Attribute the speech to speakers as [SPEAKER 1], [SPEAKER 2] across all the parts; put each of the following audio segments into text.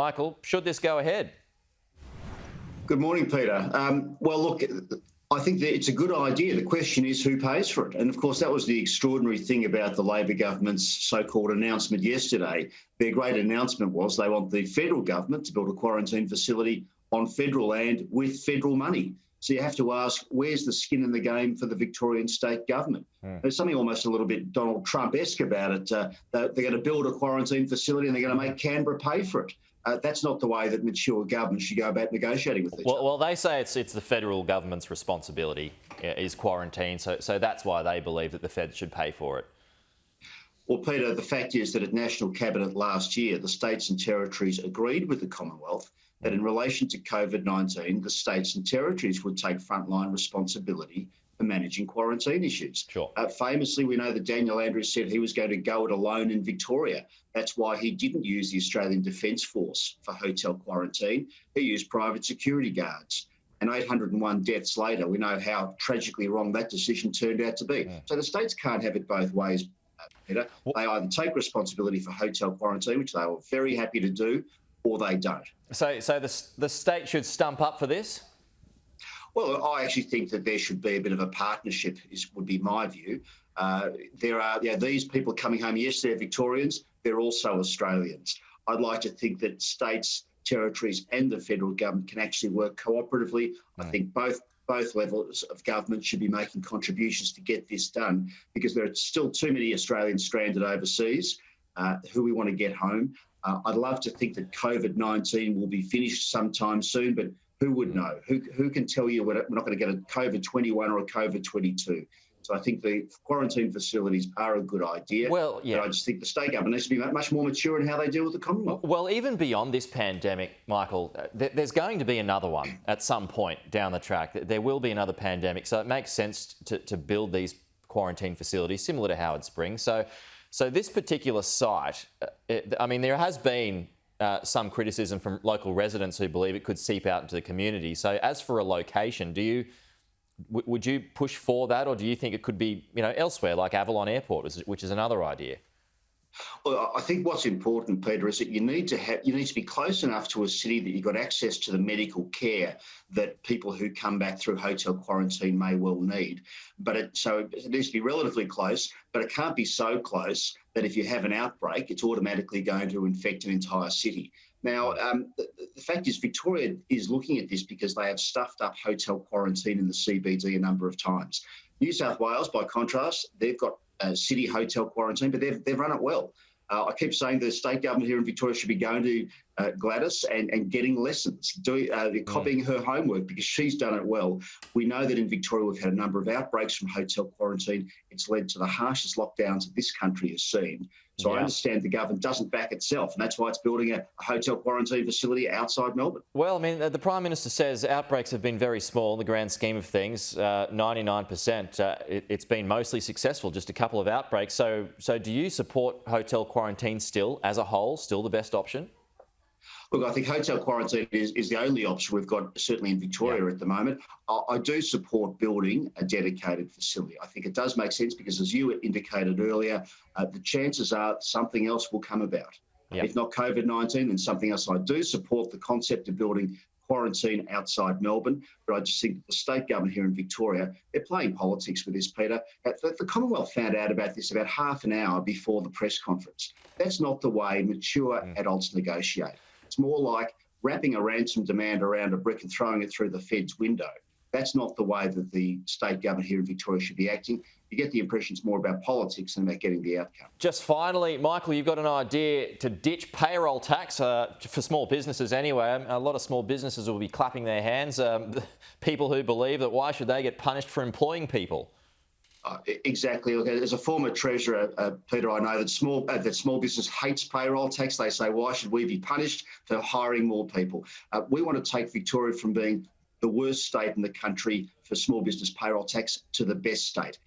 [SPEAKER 1] Michael, should this go ahead?
[SPEAKER 2] Good morning, Peter. Well, look, I think that it's a good idea. The question is who pays for it? And of course, that was the extraordinary thing about the Labor government's so-called announcement yesterday. Their great announcement was they want the federal government to build a quarantine facility on federal land with federal money. So you have to ask, where's the skin in the game for the Victorian state government? There's something almost a little bit Donald Trump-esque about it. They're going to build a quarantine facility and they're going to make Canberra pay for it. That's not the way that mature governments should go about negotiating with each other.
[SPEAKER 1] Well, they say it's the federal government's responsibility is quarantine, so that's why they believe that the Fed should pay for it.
[SPEAKER 2] Well, Peter, the fact is that at National Cabinet last year, the states and territories agreed with the Commonwealth that in relation to COVID-19, the states and territories would take frontline responsibility for managing quarantine issues.
[SPEAKER 1] Sure.
[SPEAKER 2] Famously, we know that Daniel Andrews said he was going to go it alone in Victoria. That's why he didn't use the Australian Defence Force for hotel quarantine. He used private security guards. And 801 deaths later, we know how tragically wrong that decision turned out to be. So the states can't have it both ways, Peter. They either take responsibility for hotel quarantine, which they were very happy to do, or they don't.
[SPEAKER 1] So the state should stump up for this?
[SPEAKER 2] Well, I actually think that there should be a bit of a partnership, would be my view. There are these people coming home, yes, they're Victorians, they're also Australians. I'd like to think that states, territories and the federal government can actually work cooperatively. I think both levels of government should be making contributions to get this done, because there are still too many Australians stranded overseas who we want to get home. I'd love to think that COVID-19 will be finished sometime soon, but who would know? Who can tell you we're not going to get a COVID-21 or a COVID-22? So I think the quarantine facilities are a good idea.
[SPEAKER 1] Well, yeah.
[SPEAKER 2] But I just think the state government needs to be much more mature in how they deal with the Commonwealth.
[SPEAKER 1] Well, even beyond this pandemic, Michael, there's going to be another one at some point down the track. There will be another pandemic. So it makes sense to build these quarantine facilities similar to Howard Springs. So this particular site, there has been some criticism from local residents who believe it could seep out into the community. So as for a location, would you push for that, or do you think it could be elsewhere, like Avalon Airport, which is another idea?
[SPEAKER 2] Well, I think what's important, Peter, is that you need to be close enough to a city that you've got access to the medical care that people who come back through hotel quarantine may well need. So it needs to be relatively close, but it can't be so close that if you have an outbreak, it's automatically going to infect an entire city. Now, the fact is Victoria is looking at this because they have stuffed up hotel quarantine in the CBD a number of times. New South Wales, by contrast, they've got city hotel quarantine, but they've run it well. I keep saying the state government here in Victoria should be going to Gladys and getting lessons, copying her homework, because she's done it well. We know that in Victoria we've had a number of outbreaks from hotel quarantine. It's led to the harshest lockdowns that this country has seen. So I understand the government doesn't back itself, and that's why it's building a hotel quarantine facility outside Melbourne.
[SPEAKER 1] Well, the Prime Minister says outbreaks have been very small in the grand scheme of things, 99%. It's been mostly successful, just a couple of outbreaks. So do you support hotel quarantine still, as a whole, still the best option?
[SPEAKER 2] Look, I think hotel quarantine is the only option we've got, certainly in Victoria at the moment. I do support building a dedicated facility. I think it does make sense because, as you indicated earlier, the chances are something else will come about. If not COVID-19, then something else. I do support the concept of building quarantine outside Melbourne, but I just think that the state government here in Victoria, they're playing politics with this, Peter. The Commonwealth found out about this about half an hour before the press conference. That's not the way mature adults negotiate. It's more like wrapping a ransom demand around a brick and throwing it through the Fed's window. That's not the way that the state government here in Victoria should be acting. You get the impression it's more about politics than about getting the outcome.
[SPEAKER 1] Just finally, Michael, you've got an idea to ditch payroll tax for small businesses anyway. A lot of small businesses will be clapping their hands. People who believe that why should they get punished for employing people?
[SPEAKER 2] Exactly. Look, as a former treasurer, Peter, I know that small business hates payroll tax. They say, why should we be punished for hiring more people? We want to take Victoria from being the worst state in the country for small business payroll tax to the best state.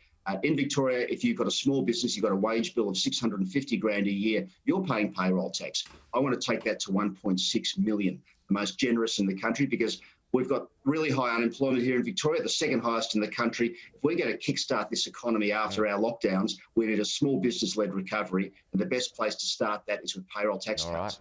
[SPEAKER 2] In Victoria, if you've got a small business, you've got a wage bill of $650,000 a year, you're paying payroll tax. I want to take that to 1.6 million, the most generous in the country, because we've got really high unemployment here in Victoria, the second highest in the country. If we're going to kickstart this economy after our lockdowns, we need a small business-led recovery, and the best place to start that is with payroll tax cuts.